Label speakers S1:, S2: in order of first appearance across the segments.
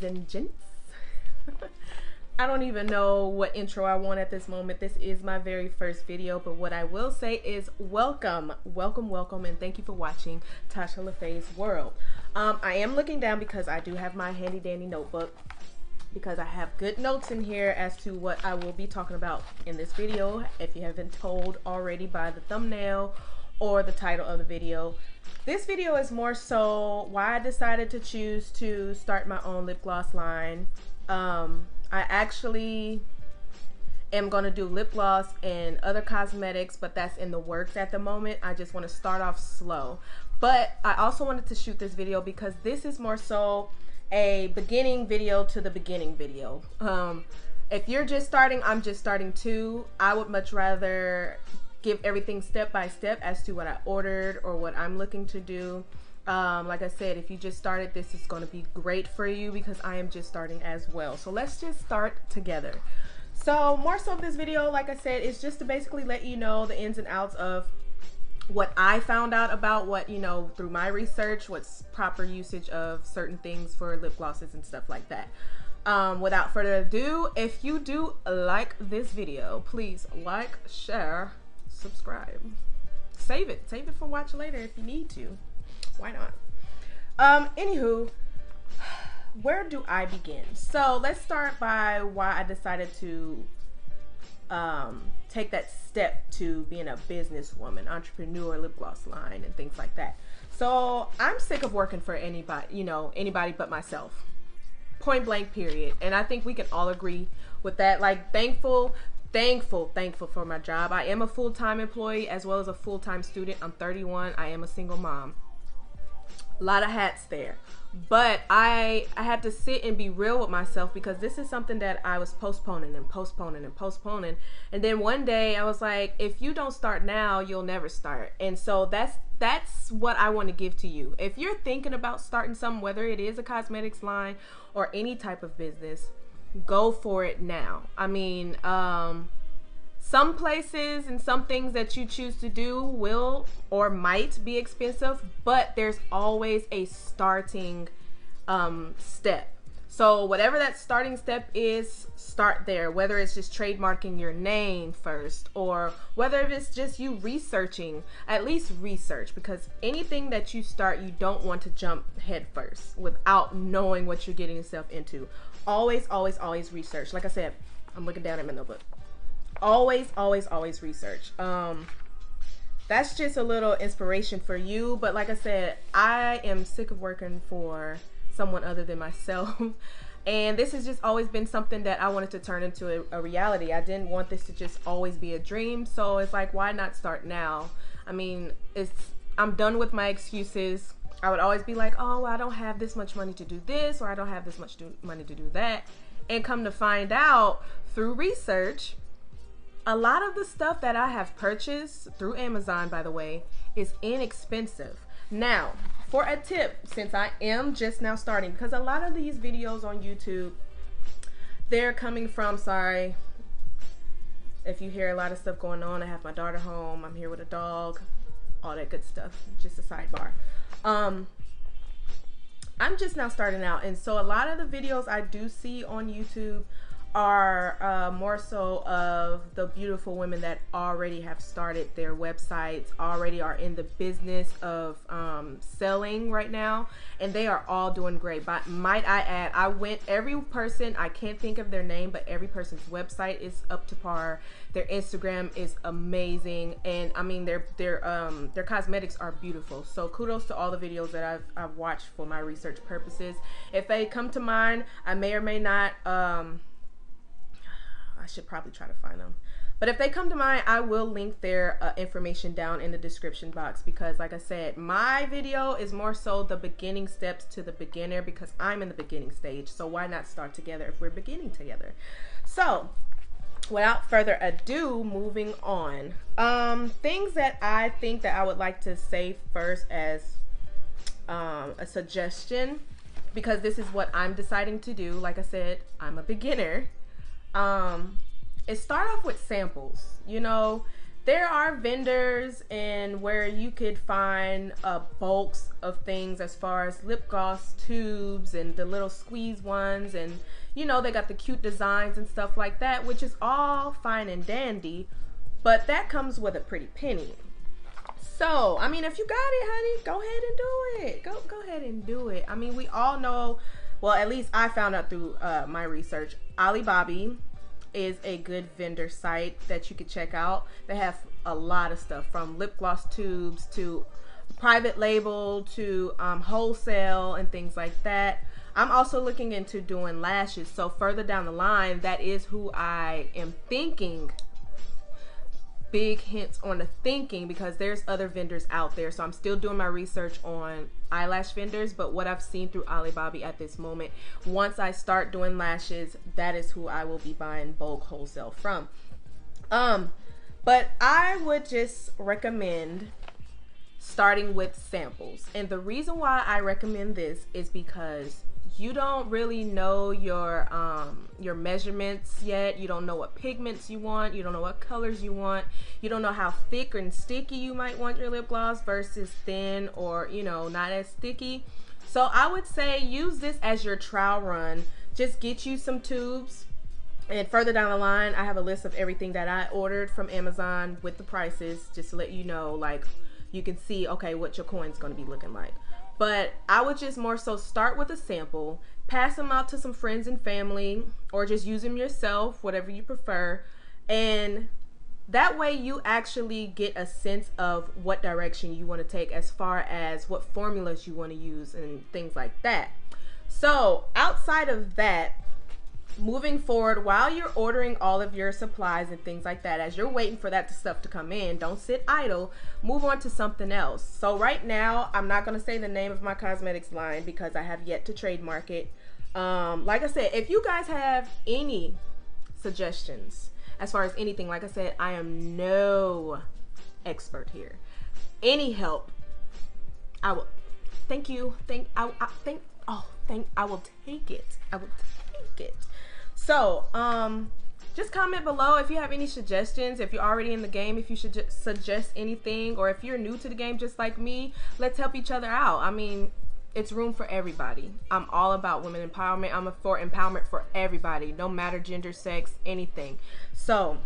S1: and gents. I don't even know what intro I want at this moment. This is my very first video, but what I will say is welcome, and thank you for watching Tasha LaFay's World. I am looking down because I do have my handy dandy notebook, because I have good notes in here as to what I will be talking about in this video. If you haven't told already by the thumbnail or the title of the video, this video is more so why I decided to choose to start my own lip gloss line. I actually am going to do lip gloss and other cosmetics, but that's in the works at the moment. I just want to start off slow. But I also wanted to shoot this video because this is more so a beginning video to the beginning video. If you're just starting, I'm just starting too. I would much rather give everything step by step as to what I ordered or what I'm looking to do. Like I said, if you just started, this is going to be great for you because I am just starting as well. So let's just start together. So more so of this video, like I said, is just to basically let you know the ins and outs of what I found out about what, you know, through my research, what's proper usage of certain things for lip glosses and stuff like that. Without further ado, if you do like this video, please like, share, subscribe. Save it for watch later if you need to. Why not? Anywho, where do I begin? So let's start by why I decided to take that step to being a businesswoman, entrepreneur, lip gloss line, and things like that. So I'm sick of working for anybody, you know, anybody but myself. Point blank, period. And I think we can all agree with that. Like, thankful for my job. I am a full-time employee as well as a full-time student. I'm 31. I am a single mom. A lot of hats there, but I had to sit and be real with myself because this is something that I was postponing, and then one day I was like, if you don't start now, you'll never start. And so that's what I want to give to you. If you're thinking about starting something, whether it is a cosmetics line or any type of business, go for it now. I mean, some places and some things that you choose to do will or might be expensive, but there's always a starting step. So whatever that starting step is, start there. Whether it's just trademarking your name first, or whether it's just you researching, at least research, because anything that you start, you don't want to jump head first without knowing what you're getting yourself into. Always research. Like I said, I'm looking down at my notebook. Always research. That's just a little inspiration for you. But like I said, I am sick of working for someone other than myself. And this has just always been something that I wanted to turn into a reality. I didn't want this to just always be a dream. So it's like, why not start now? I mean, I'm done with my excuses. I would always be like, oh, I don't have this much money to do this, or I don't have this much money to do that. And come to find out through research, a lot of the stuff that I have purchased through Amazon, by the way, is inexpensive. Now, for a tip, since I am just now starting, because a lot of these videos on YouTube, they're coming from, sorry if you hear a lot of stuff going on. I have my daughter home. I'm here with a dog, all that good stuff. Just a sidebar. I'm just now starting out, and so a lot of the videos I do see on YouTube are more so of the beautiful women that already have started their websites, already are in the business of selling right now, and they are all doing great. But might I add, every person, I can't think of their name, but every person's website is up to par. Their Instagram is amazing, and I mean their cosmetics are beautiful. So kudos to all the videos that I've watched for my research purposes. If they come to mind, I may or may not I should probably try to find them, but if they come to mind, I will link their information down in the description box, because like I said, my video is more so the beginning steps to the beginner, because I'm in the beginning stage. So why not start together if we're beginning together? So without further ado, moving on, things that I think that I would like to say first as a suggestion, because this is what I'm deciding to do. Like I said, I'm a beginner. Is start off with samples. You know, there are vendors and where you could find bulks of things as far as lip gloss tubes and the little squeeze ones, and you know, they got the cute designs and stuff like that, which is all fine and dandy, but that comes with a pretty penny. So I mean, if you got it, honey, go ahead and do it. Go ahead and do it. I mean, we all know, well, at least I found out through my research, Alibaba is a good vendor site that you could check out. They have a lot of stuff, from lip gloss tubes to private label to wholesale and things like that. I'm also looking into doing lashes, so further down the line, that is who I am thinking. Big hints on the thinking, because there's other vendors out there, so I'm still doing my research on eyelash vendors, but what I've seen through Alibaba at this moment, once I start doing lashes, that is who I will be buying bulk wholesale from. But I would just recommend starting with samples, and the reason why I recommend this is because you don't really know your measurements yet. You don't know what pigments you want. You don't know what colors you want. You don't know how thick and sticky you might want your lip gloss versus thin, or, you know, not as sticky. So I would say use this as your trial run. Just get you some tubes, and further down the line, I have a list of everything that I ordered from Amazon with the prices, just to let you know, like, you can see, okay, what your coin's gonna be looking like. But I would just more so start with a sample, pass them out to some friends and family, or just use them yourself, whatever you prefer. And that way you actually get a sense of what direction you want to take as far as what formulas you want to use and things like that. So outside of that, moving forward, while you're ordering all of your supplies and things like that, as you're waiting for that stuff to come in, don't sit idle, move on to something else. So right now, I'm not going to say the name of my cosmetics line because I have yet to trademark it. Like I said, if you guys have any suggestions as far as anything, like I said, I am no expert here. Any help, I will. Thank you. I will take it. I will take it. So, just comment below if you have any suggestions, if you're already in the game, if you should suggest anything, or if you're new to the game just like me, let's help each other out. I mean, it's room for everybody. I'm all about women empowerment. I'm for empowerment for everybody, no matter gender, sex, anything. So,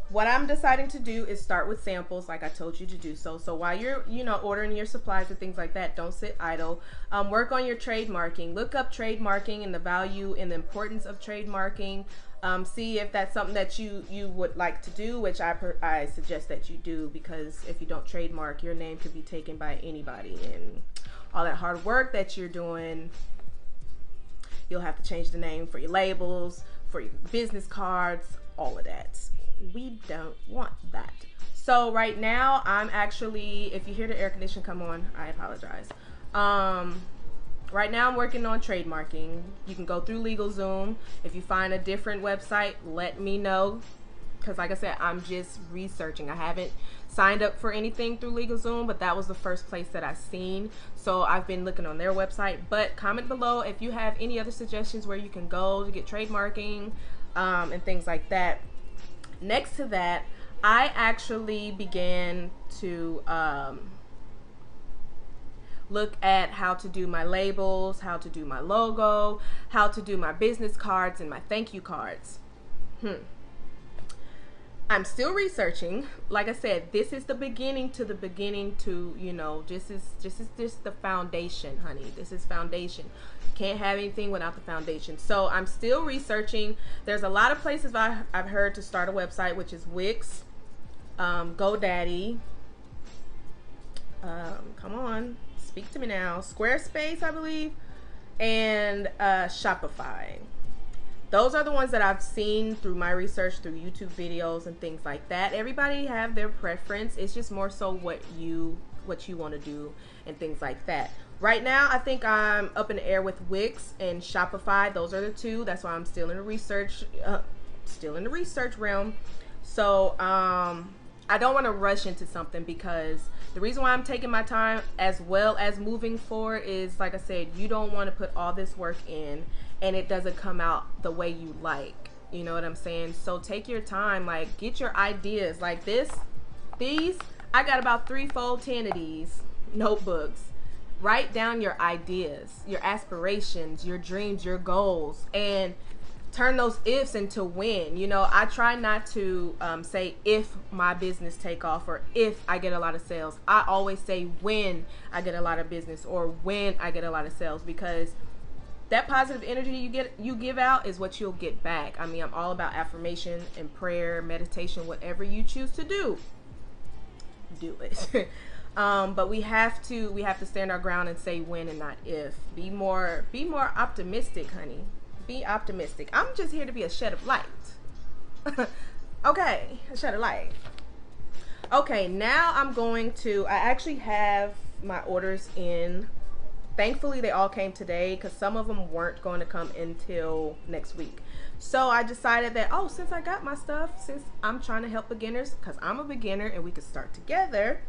S1: what I'm deciding to do is start with samples, like I told you to do so. So while you're, you know, ordering your supplies and things like that, don't sit idle. Work on your trademarking. Look up trademarking and the value and the importance of trademarking. See if that's something that you would like to do, which I suggest that you do, because if you don't trademark, your name could be taken by anybody, and all that hard work that you're doing, you'll have to change the name for your labels, for your business cards, all of that. We don't want that. So right now, I'm actually, if you hear the air conditioner come on, I apologize. Right now I'm working on trademarking. You can go through LegalZoom. If you find a different website, let me know, because like I said, I'm just researching. I haven't signed up for anything through LegalZoom, but that was the first place that I've seen, so I've been looking on their website. But comment below if you have any other suggestions where you can go to get trademarking and things like that. Next to that, I actually began to look at how to do my labels, how to do my logo, how to do my business cards and my thank you cards. I'm still researching. Like I said, this is the beginning to, you know, this is the foundation, honey. This is foundation. You can't have anything without the foundation. So I'm still researching. There's a lot of places I've heard to start a website, which is Wix, GoDaddy, come on, speak to me now, Squarespace, I believe, and Shopify. Those are the ones that I've seen through my research, through YouTube videos and things like that. Everybody have their preference. It's just more so what you want to do and things like that. Right now, I think I'm up in the air with Wix and Shopify. Those are the two. That's why I'm still in the research, realm. So I don't want to rush into something, because the reason why I'm taking my time as well as moving forward is, like I said, you don't want to put all this work in and it doesn't come out the way you like. You know what I'm saying? So take your time, like get your ideas. Like these, I got about 3 fold 10 of these notebooks. Write down your ideas, your aspirations, your dreams, your goals, and turn those ifs into when. You know, I try not to say if my business take off or if I get a lot of sales. I always say when I get a lot of business or when I get a lot of sales, because that positive energy you give out is what you'll get back. I mean, I'm all about affirmation and prayer, meditation, whatever you choose to do it. But we have to stand our ground and say when and not if. Be more optimistic, honey. Be optimistic. I'm just here to be a shed of light. Okay, a shed of light. Okay, now I actually have my orders in. Thankfully, they all came today because some of them weren't going to come until next week. So I decided that, since I got my stuff, since I'm trying to help beginners, because I'm a beginner and we could start together,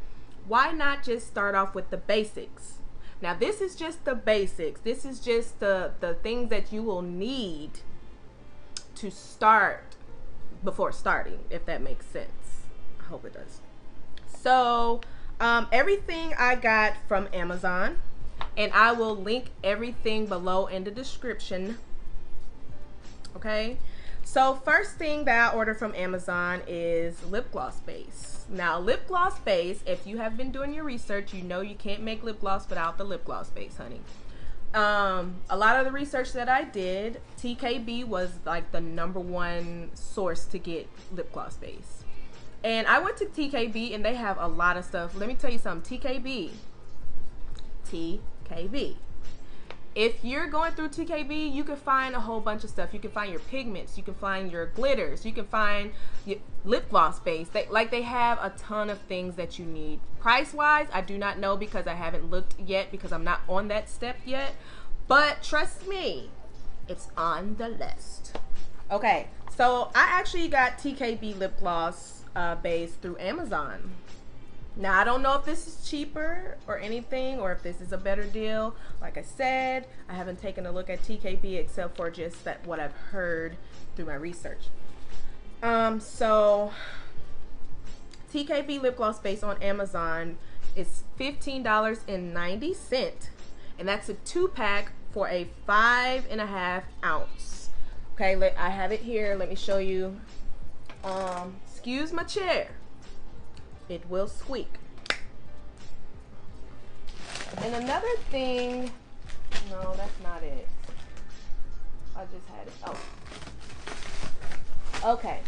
S1: why not just start off with the basics? Now, this is just the basics. This is just the things that you will need to start before starting, if that makes sense. I hope it does. So, everything I got from Amazon, and I will link everything below in the description. Okay? So, first thing that I ordered from Amazon is lip gloss base. Now, lip gloss base, if you have been doing your research, you know you can't make lip gloss without the lip gloss base, honey. A lot of the research that I did, TKB was like the #1 source to get lip gloss base. And I went to TKB and they have a lot of stuff. Let me tell you something. TKB. If you're going through TKB, you can find a whole bunch of stuff. You can find your pigments, you can find your glitters, you can find your lip gloss base. They have a ton of things that you need. Price wise, I do not know because I haven't looked yet because I'm not on that step yet. But trust me, it's on the list. Okay, so I actually got TKB lip gloss base through Amazon. Now, I don't know if this is cheaper or anything, or if this is a better deal. Like I said, I haven't taken a look at TKB except for just what I've heard through my research. So TKB lip gloss base on Amazon is $15.90, and that's a 2-pack for a 5.5 ounce. Okay, I have it here. Let me show you. Excuse my chair. It will squeak. And another thing, no, that's not it. I just had it. Oh. Okay.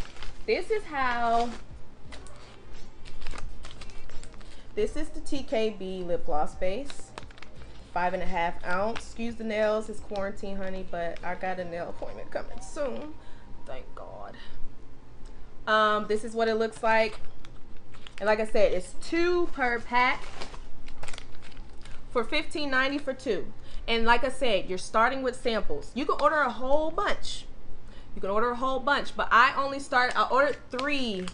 S1: This is the TKB lip gloss base. 5.5 ounce. Excuse the nails. It's quarantine, honey, but I got a nail appointment coming soon. Thank God. This is what it looks like. And like I said, it's 2 per pack for $15.90 for 2. And like I said, you're starting with samples. You can order a whole bunch. But I ordered three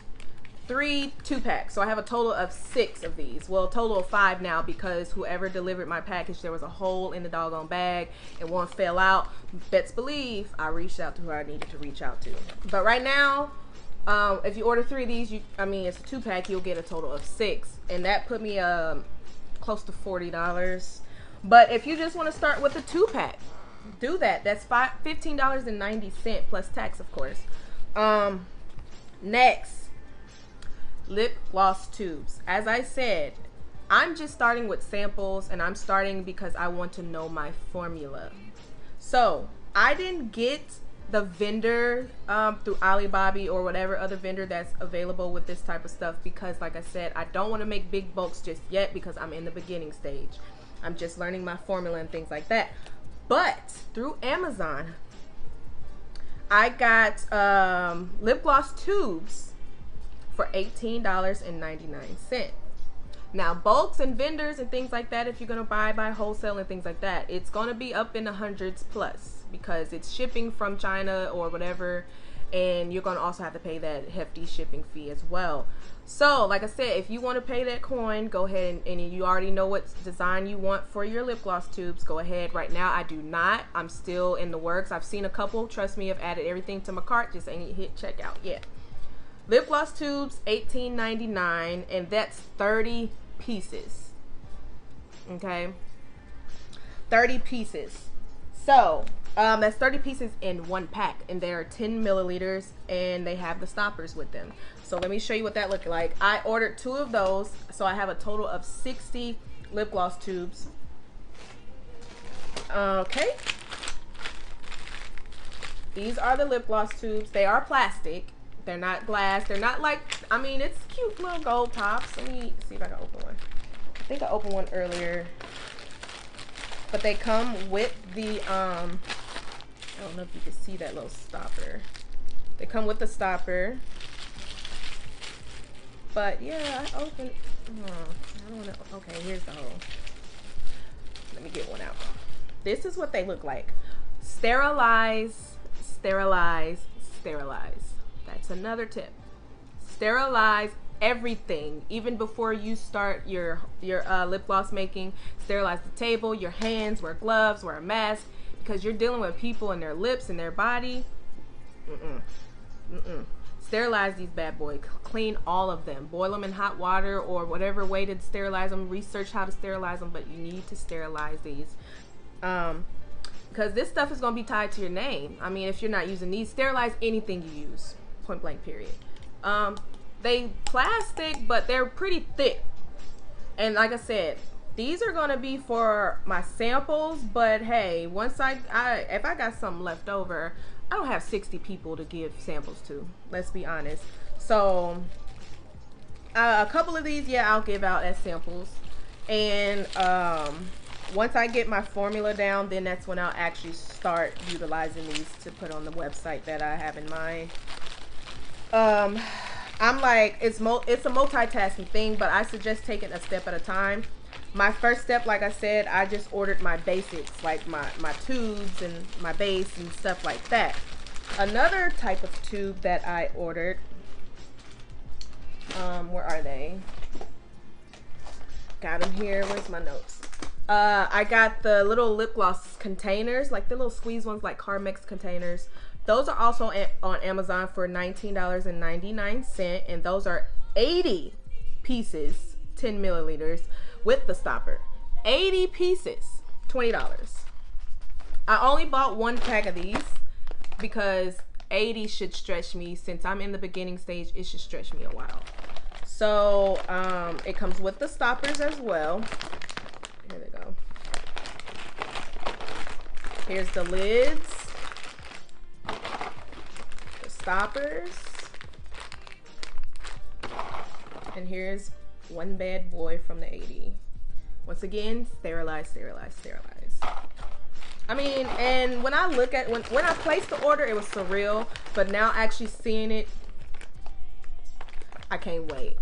S1: 2-packs. So I have a total of 6 of these. Well, a total of 5 now because whoever delivered my package, there was a hole in the doggone bag and one fell out. Best believe I reached out to who I needed to reach out to. But right now, if you order 3 of these, it's a 2-pack, you'll get a total of 6, and that put me close to $40. But if you just want to start with a 2-pack, do that. That's $15.90 plus tax, of course. Next, lip gloss tubes. As I said, I'm just starting with samples, and I'm starting because I want to know my formula. So I didn't get the vendor through Alibaba or whatever other vendor that's available with this type of stuff because, like I said, I don't want to make big bulks just yet because I'm in the beginning stage. I'm just learning my formula and things like that. But through Amazon, I got lip gloss tubes for $18.99. Now, bulks and vendors and things like that, if you're going to buy wholesale and things like that, it's going to be up in the hundreds plus because it's shipping from China or whatever, and you're going to also have to pay that hefty shipping fee as well. So like I said, if you want to pay that coin, go ahead and you already know what design you want for your lip gloss tubes. Go ahead. Right now I do not. I'm still in the works. I've seen a couple, trust me, I've added everything to my cart, just ain't hit checkout yet. Lip gloss tubes, $18.99, and that's 30 pieces. Okay, 30 pieces. So that's 30 pieces in one pack, and they are 10 milliliters, and they have the stoppers with them. So let me show you what that looked like. I ordered 2 of those, so I have a total of 60 lip gloss tubes. Okay, these are the lip gloss tubes. They are plastic. They're not glass. They're not like, I mean, it's cute little gold tops. Let me see if I can open one. I think I opened one earlier. But they come with the, I don't know if you can see that little stopper. They come with the stopper. But yeah, I opened, I don't know. Okay, here's the hole. Let me get one out. This is what they look like. Sterilize, sterilize, sterilize. That's another tip. Sterilize everything, even before you start your lip gloss making. Sterilize the table, your hands, wear gloves, wear a mask, because you're dealing with people and their lips and their body. Sterilize these bad boys. Clean all of them. Boil them in hot water or whatever way to sterilize them. Research how to sterilize them, but you need to sterilize these. Because this stuff is going to be tied to your name. I mean, if you're not using these, sterilize anything you use. Point blank period. They plastic, but they're pretty thick. And like I said, these are gonna be for my samples, but hey, once if I got something left over, I don't have 60 people to give samples to, let's be honest. So a couple of these, yeah, I'll give out as samples. And once I get my formula down, then that's when I'll actually start utilizing these to put on the website that I have in mind. I'm like, it's a multitasking thing, but I suggest taking a step at a time. My first step, like I said, I just ordered my basics, like my tubes and my base and stuff like that. Another type of tube that I ordered, where are they? Got them here. Where's my notes? I got the little lip gloss containers, like the little squeeze ones, like Carmex containers. Those are also on Amazon for $19.99, and those are 80 pieces, 10 milliliters with the stopper. 80 pieces, $20. I only bought 1 pack of these because 80 should stretch me. Since I'm in the beginning stage, it should stretch me a while. So it comes with the stoppers as well. Here they go. Here's the lids. Stoppers, and here's one bad boy from the 80. Once again, sterilize, sterilize, sterilize. I mean, and when I look at when I placed the order, it was surreal, but now actually seeing it, I can't wait.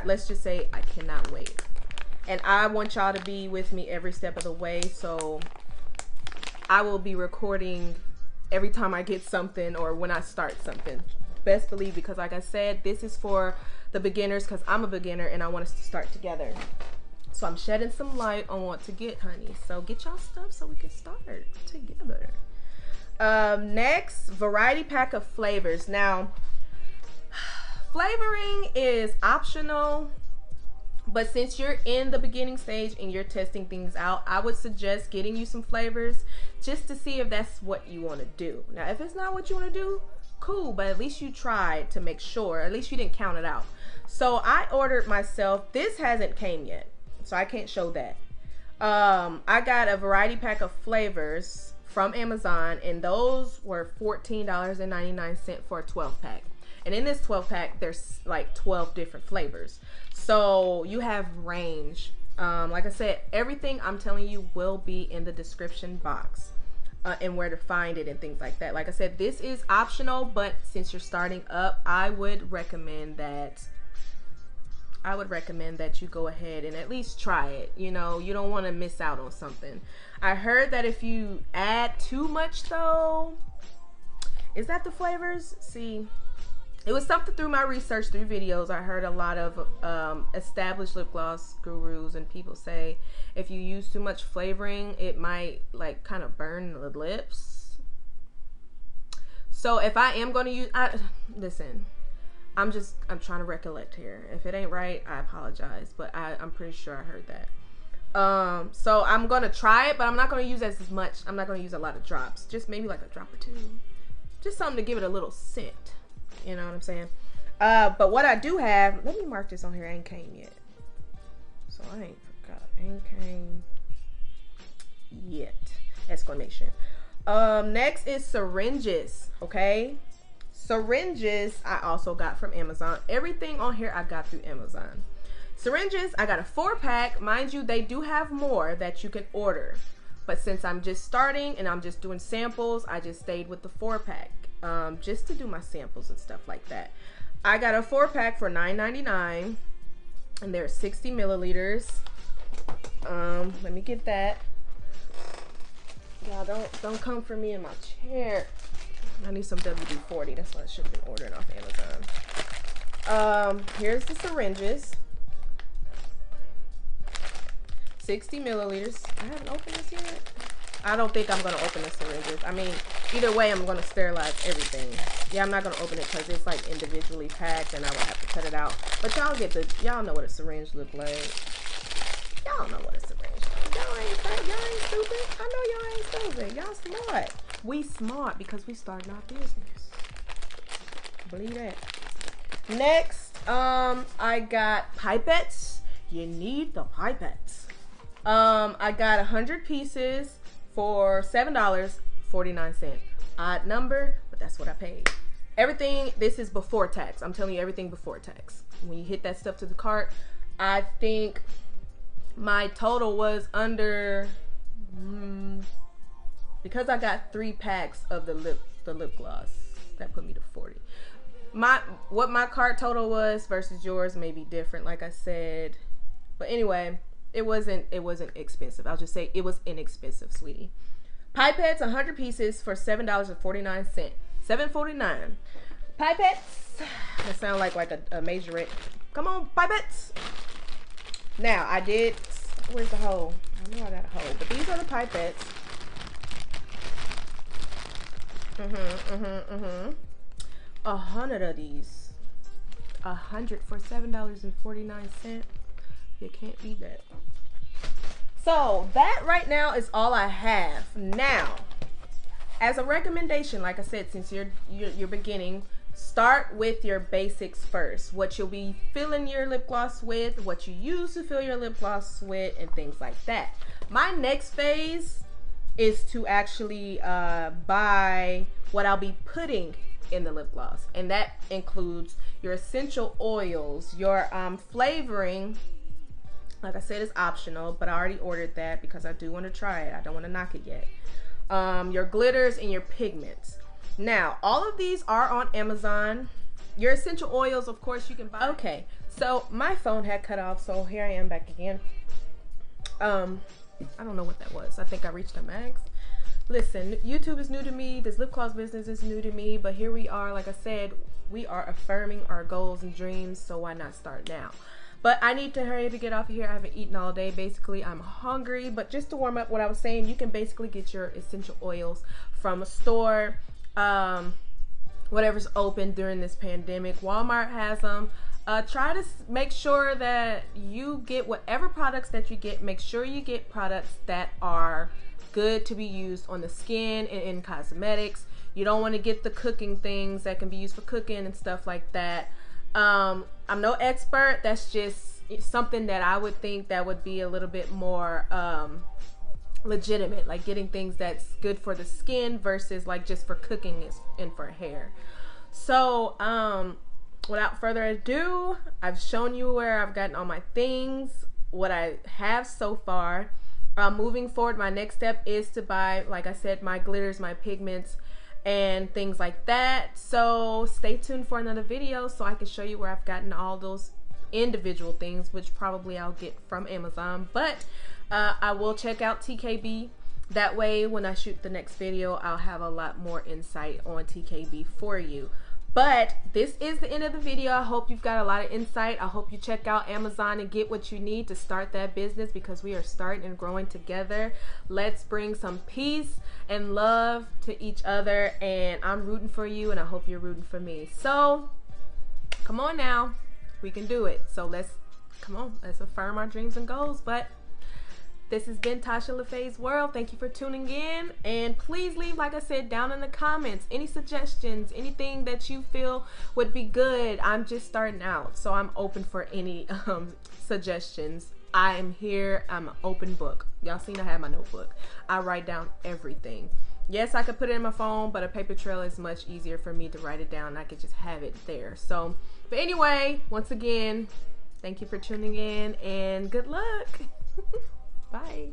S1: Let's just say I cannot wait, and I want y'all to be with me every step of the way. So I will be recording every time I get something or when I start something. Best believe, because like I said, this is for the beginners, because I'm a beginner and I want us to start together. So I'm shedding some light on what to get, honey. So get y'all stuff so we can start together. Next, variety pack of flavors. Now, flavoring is optional, but since you're in the beginning stage and you're testing things out, I would suggest getting you some flavors just to see if that's what you want to do. Now, if it's not what you want to do, cool, but at least you tried to make sure. At least you didn't count it out. So I ordered myself, this hasn't came yet, so I can't show that. I got a variety pack of flavors from Amazon, and those were $14.99 for a 12 pack. And in this 12 pack, there's like 12 different flavors. So you have range. Like I said, everything I'm telling you will be in the description box, and where to find it and things like that. Like I said, this is optional, but since you're starting up, I would recommend that you go ahead and at least try it. You know, you don't want to miss out on something. I heard that if you add too much though, Is that the flavors? See, it was something through my research, through videos. I heard a lot of established lip gloss gurus and people say if you use too much flavoring, it might like kind of burn the lips. So if I am going to use, listen, I'm trying to recollect here. If it ain't right, I apologize, but I'm pretty sure I heard that. So I'm going to try it, but I'm not going to use as much. I'm not going to use a lot of drops, just maybe like a drop or two, just something to give it a little scent. You know what I'm saying? But what I do have, let me mark this on here. Ain't came yet. So I ain't forgot. Ain't came yet. Exclamation. Next is syringes. Okay. Syringes I also got from Amazon. Everything on here I got through Amazon. Syringes, I got a 4-pack. Mind you, they do have more that you can order. But since I'm just starting and I'm just doing samples, I just stayed with the 4-pack. Just to do my samples and stuff like that. I got a 4-pack for $9.99, and there's 60 milliliters. Let me get that. Y'all don't come for me in my chair. I need some WD-40. That's what I should have been ordering off Amazon. Here's the syringes. 60 milliliters. I haven't opened this yet. I don't think I'm gonna open the syringes. I mean, either way, I'm gonna sterilize everything. Yeah, I'm not gonna open it because it's like individually packed, and I would have to cut it out. But y'all know what a syringe look like. Y'all know what a syringe look like. Y'all ain't stupid. I know y'all ain't stupid. Y'all smart. We smart because we started our business. Believe that. Next, I got pipettes. You need the pipettes. I got 100 pieces for $7.49. Odd number, but that's what I paid. Everything, this is before tax. I'm telling you everything before tax. When you hit that stuff to the cart, I think my total was under, because I got 3 packs of the lip gloss, that put me to 40. What my cart total was versus yours may be different, like I said. But anyway, it wasn't expensive. I'll just say it was inexpensive, sweetie. Pipettes, 100 pieces for $7.49. $7.49. Pipettes. That sound like a majorette. Come on, pipettes. Now, where's the hole? I know I got a hole, but these are the pipettes. 100 of these. 100 for $7.49. You can't beat that. So that right now is all I have. Now, as a recommendation, like I said, since you're beginning, start with your basics first. What you'll be filling your lip gloss with, what you use to fill your lip gloss with, and things like that. My next phase is to actually buy what I'll be putting in the lip gloss, and that includes your essential oils, your flavoring. Like I said, it's optional, but I already ordered that because I do want to try it. I don't want to knock it yet. Your glitters and your pigments. Now, all of these are on Amazon. Your essential oils, of course, you can buy. Okay, so my phone had cut off, so here I am back again. I don't know what that was. I think I reached a max. Listen, YouTube is new to me. This lip gloss business is new to me, but here we are. Like I said, we are affirming our goals and dreams, so why not start now? But I need to hurry to get off of here. I haven't eaten all day. Basically, I'm hungry. But just to warm up what I was saying, you can basically get your essential oils from a store, whatever's open during this pandemic. Walmart has them. Try to make sure that you get whatever products that you get. Make sure you get products that are good to be used on the skin and in cosmetics. You don't want to get the cooking things that can be used for cooking and stuff like that. I'm no expert. That's just something that I would think that would be a little bit more legitimate, like getting things that's good for the skin versus like just for cooking and for hair. So without further ado, I've shown you where I've gotten all my things, what I have so far. Moving forward, my next step is to buy, like I said, my glitters, my pigments, and things like that. So stay tuned for another video so I can show you where I've gotten all those individual things, which probably I'll get from Amazon. But I will check out TKB That way, when I shoot the next video, I'll have a lot more insight on TKB for you. But this is the end of the video. I hope you've got a lot of insight. I hope you check out Amazon and get what you need to start that business, because we are starting and growing together. Let's bring some peace and love to each other. And I'm rooting for you, and I hope you're rooting for me. So come on now, we can do it. So let's affirm our dreams and goals. But this has been Tasha LaFay's World. Thank you for tuning in. And please leave, like I said, down in the comments, any suggestions, anything that you feel would be good. I'm just starting out, so I'm open for any suggestions. I'm here. I'm an open book. Y'all seen I have my notebook. I write down everything. Yes, I could put it in my phone, but a paper trail is much easier for me to write it down. I could just have it there. So, but anyway, once again, thank you for tuning in, and good luck. Bye.